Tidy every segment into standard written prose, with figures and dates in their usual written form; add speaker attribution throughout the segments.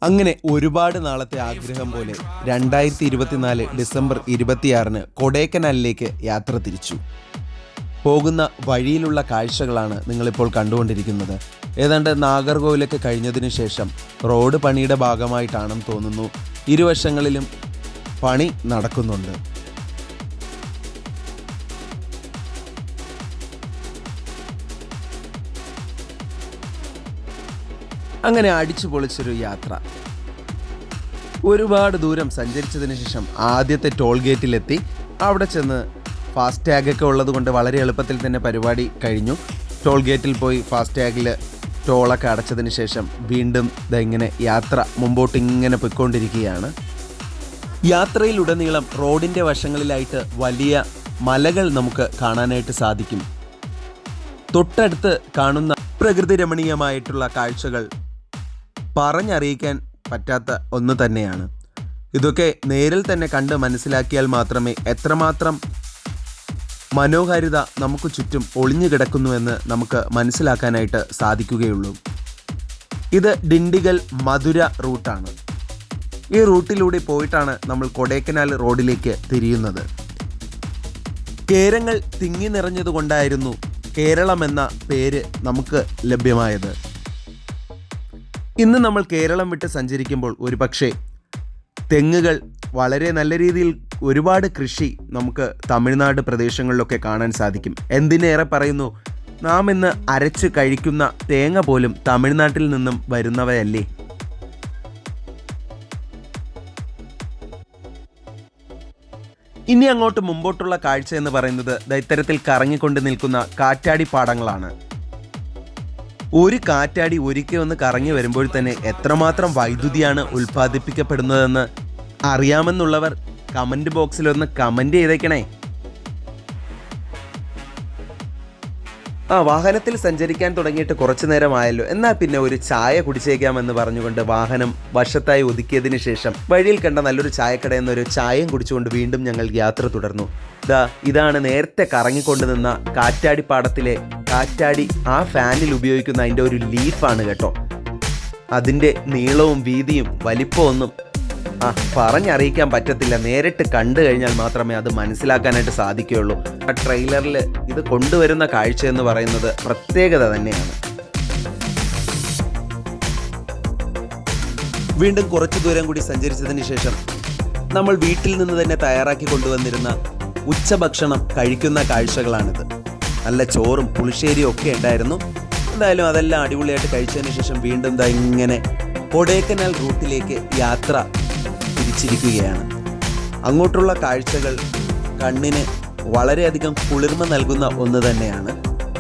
Speaker 1: അങ്ങനെ ഒരുപാട് നാളത്തെ ആഗ്രഹം പോലെ 2024 ഡിസംബർ 26 കൊടൈക്കനാലിലേക്ക് യാത്ര തിരിച്ചു. പോകുന്ന വഴിയിലുള്ള കാഴ്ചകളാണ് നിങ്ങളിപ്പോൾ കണ്ടുകൊണ്ടിരിക്കുന്നത്. ഏതാണ്ട് നാഗർകോവിലൊക്കെ കഴിഞ്ഞതിന് ശേഷം റോഡ് പണിയുടെ ഭാഗമായിട്ടാണെന്ന് തോന്നുന്നു. ഇരുവശങ്ങളിലും പണി നടക്കുന്നുണ്ട്. അങ്ങനെ അടിച്ചു പൊളിച്ചൊരു യാത്ര. ഒരുപാട് ദൂരം സഞ്ചരിച്ചതിന് ശേഷം ആദ്യത്തെ ടോൾ ഗേറ്റിലെത്തി. അവിടെ ചെന്ന് ഫാസ്ടാഗൊക്കെ ഉള്ളത് കൊണ്ട് വളരെ എളുപ്പത്തിൽ തന്നെ പരിപാടി കഴിഞ്ഞു. ടോൾ ഗേറ്റിൽ പോയി ഫാസ്ടാഗിൽ ടോളൊക്കെ അടച്ചതിന് ശേഷം വീണ്ടും ഇങ്ങനെ യാത്ര മുമ്പോട്ട് ഇങ്ങനെ പോയിക്കൊണ്ടിരിക്കുകയാണ്. യാത്രയിലുടനീളം റോഡിൻ്റെ വശങ്ങളിലായിട്ട് വലിയ മലകൾ നമുക്ക് കാണാനായിട്ട് സാധിക്കും. തൊട്ടടുത്ത് കാണുന്ന പ്രകൃതി രമണീയമായിട്ടുള്ള കാഴ്ചകൾ പറഞ്ഞറിയിക്കാൻ പറ്റാത്ത ഒന്ന് തന്നെയാണ്. ഇതൊക്കെ നേരിൽ തന്നെ കണ്ട് മനസ്സിലാക്കിയാൽ മാത്രമേ എത്രമാത്രം മനോഹാരിത നമുക്ക് ചുറ്റും ഒളിഞ്ഞു കിടക്കുന്നുവെന്ന് നമുക്ക് മനസ്സിലാക്കാനായിട്ട് സാധിക്കുകയുള്ളൂ. ഇത് ഡിണ്ടിഗൽ മധുര റൂട്ടാണ്. ഈ റൂട്ടിലൂടെ പോയിട്ടാണ് നമ്മൾ കൊടൈക്കനാൽ റോഡിലേക്ക് തിരിയുന്നത്. കേരങ്ങൾ തിങ്ങി നിറഞ്ഞതുകൊണ്ടായിരുന്നു കേരളം എന്ന പേര് നമുക്ക് ലഭ്യമായത്. ഇന്ന് നമ്മൾ കേരളം വിട്ട് സഞ്ചരിക്കുമ്പോൾ ഒരുപക്ഷെ തെങ്ങുകൾ വളരെ നല്ല രീതിയിൽ ഒരുപാട് കൃഷി നമുക്ക് തമിഴ്നാട് പ്രദേശങ്ങളിലൊക്കെ കാണാൻ സാധിക്കും. എന്തിനേറെ പറയുന്നു, നാം ഇന്ന് അരച്ച് കഴിക്കുന്ന തേങ്ങ പോലും തമിഴ്നാട്ടിൽ നിന്നും വരുന്നവയല്ലേ. ഇനി അങ്ങോട്ട് മുമ്പോട്ടുള്ള കാഴ്ച എന്ന് പറയുന്നത് ഇത്തരത്തിൽ കറങ്ങിക്കൊണ്ട് നിൽക്കുന്ന കാറ്റാടി പാടങ്ങളാണ്. ഒരു കാറ്റാടി ഒരിക്കൽ ഒന്ന് കറങ്ങി വരുമ്പോൾ തന്നെ എത്രമാത്രം വൈദ്യുതിയാണ് ഉൽപ്പാദിപ്പിക്കപ്പെടുന്നതെന്ന് അറിയാമെന്നുള്ളവർ കമൻറ്റ് ബോക്സിലൊന്ന് കമൻറ്റ് ചെയ്തേക്കണേ. വാഹനത്തിൽ സഞ്ചരിക്കാൻ തുടങ്ങിയിട്ട് കുറച്ചു നേരമായല്ലോ, എന്നാൽ പിന്നെ ഒരു ചായ കുടിച്ചേക്കാമെന്ന് പറഞ്ഞുകൊണ്ട് വാഹനം വശത്തായി ഒതുക്കിയതിന് ശേഷം വഴിയിൽ കണ്ട നല്ലൊരു ചായക്കടയിൽ നിന്നൊരു ചായയും കുടിച്ചുകൊണ്ട് വീണ്ടും ഞങ്ങൾ യാത്ര തുടർന്നു. ഇതാണ് നേരത്തെ കറങ്ങിക്കൊണ്ട് നിന്ന കാറ്റാടിപ്പാടത്തിലെ കാറ്റാടി. ആ ഫാനിൽ ഉപയോഗിക്കുന്ന അതിൻ്റെ ഒരു ലീഫാണ് കേട്ടോ. അതിൻ്റെ നീളവും വീതിയും വലിപ്പമൊന്നും പറഞ്ഞറിയിക്കാൻ പറ്റത്തില്ല. നേരിട്ട് കണ്ടു കഴിഞ്ഞാൽ മാത്രമേ അത് മനസ്സിലാക്കാനായിട്ട് സാധിക്കുകയുള്ളൂ. ആ ട്രെയിലറിൽ ഇത് കൊണ്ടുവരുന്ന കാഴ്ച എന്ന് പറയുന്നത് പ്രത്യേകത തന്നെയാണ്. വീണ്ടും കുറച്ചു ദൂരം കൂടി സഞ്ചരിച്ചതിന് ശേഷം നമ്മൾ വീട്ടിൽ നിന്ന് തന്നെ തയ്യാറാക്കി കൊണ്ടുവന്നിരുന്ന ഉച്ചഭക്ഷണം കഴിക്കുന്ന കാഴ്ചകളാണിത്. നല്ല ചോറും പുളിശ്ശേരിയും ഒക്കെ ഉണ്ടായിരുന്നു. എന്തായാലും അതെല്ലാം അടിപൊളിയായിട്ട് കഴിച്ചതിന് ശേഷം വീണ്ടും ഇങ്ങനെ കൊടൈക്കനാൽ റൂട്ടിലേക്ക് യാത്ര തിരിച്ചിരിക്കുകയാണ്. അങ്ങോട്ടുള്ള കാഴ്ചകൾ കണ്ണിന് വളരെയധികം കുളിർമ നൽകുന്ന ഒന്ന് തന്നെയാണ്.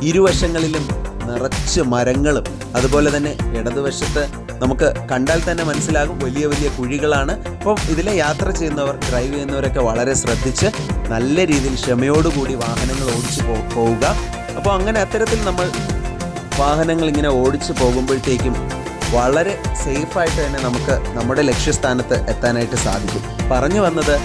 Speaker 1: ഇരുവശങ്ങളിലും നിറച്ച് മരങ്ങളും, അതുപോലെ തന്നെ ഇടതുവശത്ത് നമുക്ക് കണ്ടാൽ തന്നെ മനസ്സിലാകും വലിയ വലിയ കുഴികളാണ്. അപ്പം ഇതിലെ യാത്ര ചെയ്യുന്നവർ, ഡ്രൈവ് ചെയ്യുന്നവരൊക്കെ വളരെ ശ്രദ്ധിച്ച് നല്ല രീതിയിൽ ക്ഷമയോടുകൂടി വാഹനങ്ങൾ ഓടിച്ചു പോവുക. അപ്പോൾ അങ്ങനെ അത്തരത്തിൽ നമ്മൾ വാഹനങ്ങൾ ഇങ്ങനെ ഓടിച്ചു പോകുമ്പോഴത്തേക്കും വളരെ സേഫായിട്ട് തന്നെ നമുക്ക് നമ്മുടെ ലക്ഷ്യസ്ഥാനത്ത് എത്താനായിട്ട് സാധിക്കും. പറഞ്ഞു വന്നത്,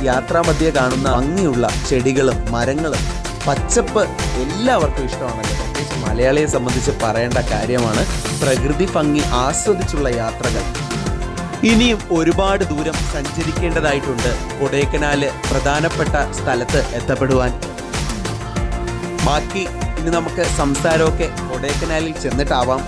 Speaker 1: യാത്രാമധ്യേ കാണുന്ന ഭംഗിയുള്ള ചെടികളും മരങ്ങളും പച്ചപ്പ് എല്ലാവർക്കും ഇഷ്ടമാണല്ലോ. പ്രത്യേകിച്ച് മലയാളിയെ സംബന്ധിച്ച് പറയേണ്ട കാര്യമാണ് പ്രകൃതി ഭംഗി ആസ്വദിച്ചുള്ള യാത്രകൾ. ഇനിയും ഒരുപാട് ദൂരം സഞ്ചരിക്കേണ്ടതായിട്ടുണ്ട് കൊടൈക്കനാല് പ്രധാനപ്പെട്ട സ്ഥലത്ത് എത്തപ്പെടുവാൻ. ബാക്കി ഇനി നമുക്ക് സംസാരമൊക്കെ കൊടൈക്കനാലിൽ ചെന്നിട്ടാവാം.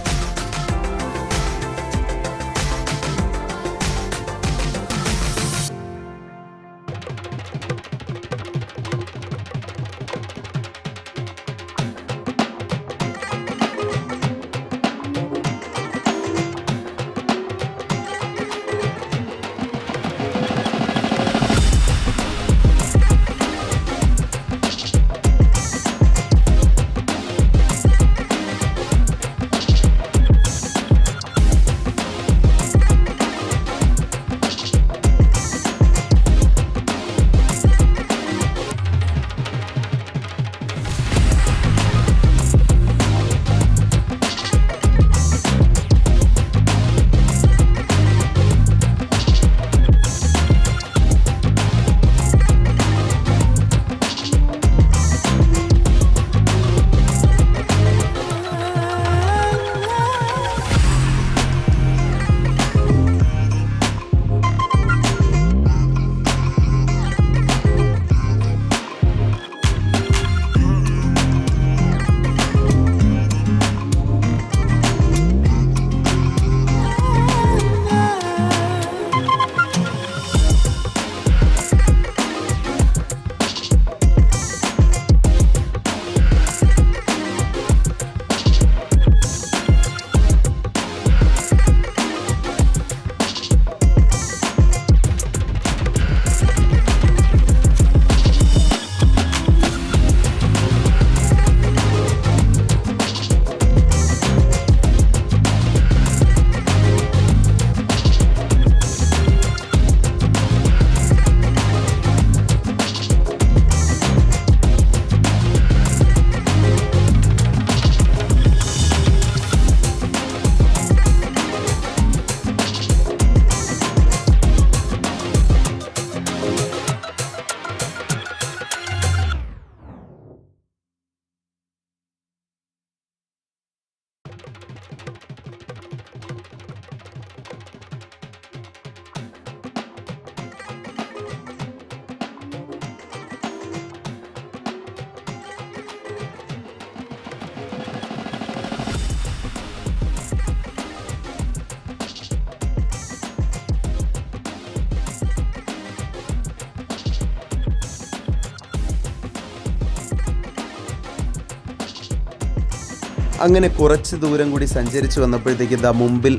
Speaker 1: അങ്ങനെ കുറച്ച് ദൂരം കൂടി സഞ്ചരിച്ച് വന്നപ്പോഴത്തേക്ക് ഇതാ മുമ്പിൽ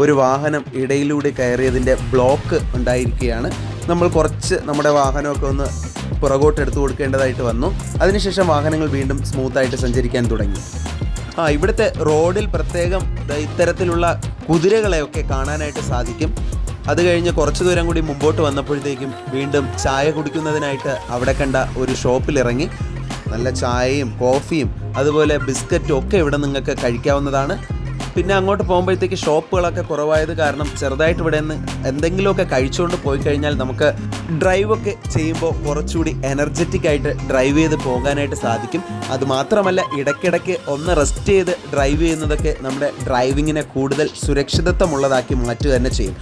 Speaker 1: ഒരു വാഹനം ഇടയിലൂടെ കയറിയതിൻ്റെ ബ്ലോക്ക് ഉണ്ടായിരിക്കുകയാണ്. നമ്മൾ കുറച്ച് നമ്മുടെ വാഹനമൊക്കെ ഒന്ന് പുറകോട്ട് എടുത്തു കൊടുക്കേണ്ടതായിട്ട് വന്നു. അതിനുശേഷം വാഹനങ്ങൾ വീണ്ടും സ്മൂത്തായിട്ട് സഞ്ചരിക്കാൻ തുടങ്ങി. ഇവിടുത്തെ റോഡിൽ പ്രത്യേകം ഇത്തരത്തിലുള്ള കുതിരകളെയൊക്കെ കാണാനായിട്ട് സാധിക്കും. അത് കഴിഞ്ഞ് കുറച്ച് ദൂരം കൂടി മുമ്പോട്ട് വന്നപ്പോഴത്തേക്കും വീണ്ടും ചായ കുടിക്കുന്നതിനായിട്ട് അവിടെ കണ്ട ഒരു ഷോപ്പിലിറങ്ങി. നല്ല ചായയും കോഫിയും അതുപോലെ ബിസ്ക്കറ്റും ഒക്കെ ഇവിടെ നിങ്ങൾക്ക് കഴിക്കാവുന്നതാണ്. പിന്നെ അങ്ങോട്ട് പോകുമ്പോഴത്തേക്ക് ഷോപ്പുകളൊക്കെ കുറവായത് കാരണം ചെറുതായിട്ട് ഇവിടെ നിന്ന് എന്തെങ്കിലുമൊക്കെ കഴിച്ചുകൊണ്ട് പോയി കഴിഞ്ഞാൽ നമുക്ക് ഡ്രൈവൊക്കെ ചെയ്യുമ്പോൾ കുറച്ചുകൂടി എനർജറ്റിക് ആയിട്ട് ഡ്രൈവ് ചെയ്ത് പോകാനായിട്ട് സാധിക്കും. അതുമാത്രമല്ല ഇടയ്ക്കിടയ്ക്ക് ഒന്ന് റെസ്റ്റ് ചെയ്ത് ഡ്രൈവ് ചെയ്യുന്നതൊക്കെ നമ്മുടെ ഡ്രൈവിങ്ങിനെ കൂടുതൽ സുരക്ഷിതത്വമുള്ളതാക്കി മാറ്റുക തന്നെ ചെയ്യും.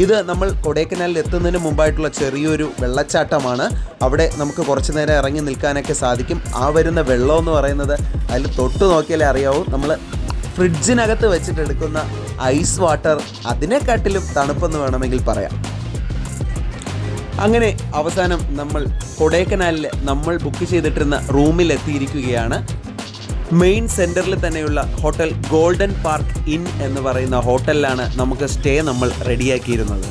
Speaker 1: ഇത് നമ്മൾ കൊടൈക്കനാലിൽ എത്തുന്നതിന് മുമ്പായിട്ടുള്ള ചെറിയൊരു വെള്ളച്ചാട്ടമാണ്. അവിടെ നമുക്ക് കുറച്ച് നേരം ഇറങ്ങി നിൽക്കാനൊക്കെ സാധിക്കും. ആ വരുന്ന വെള്ളം എന്ന് പറയുന്നത് അതിൽ തൊട്ട് നോക്കിയാലേ അറിയാവൂ, നമ്മൾ ഫ്രിഡ്ജിനകത്ത് വെച്ചിട്ട് എടുക്കുന്ന ഐസ് വാട്ടർ അതിനെക്കാട്ടിലും തണുപ്പെന്ന് വേണമെങ്കിൽ പറയാം. അങ്ങനെ അവസാനം നമ്മൾ കൊടൈക്കനാലിൽ നമ്മൾ ബുക്ക് ചെയ്തിട്ടിരുന്ന റൂമിൽ എത്തിയിരിക്കുകയാണ്. മെയിൻ സെൻറ്ററിൽ തന്നെയുള്ള ഹോട്ടൽ ഗോൾഡൻ പാർക്ക് ഇൻ എന്ന് പറയുന്ന ഹോട്ടലിലാണ് നമുക്ക് സ്റ്റേ നമ്മൾ റെഡിയാക്കിയിരുന്നത്.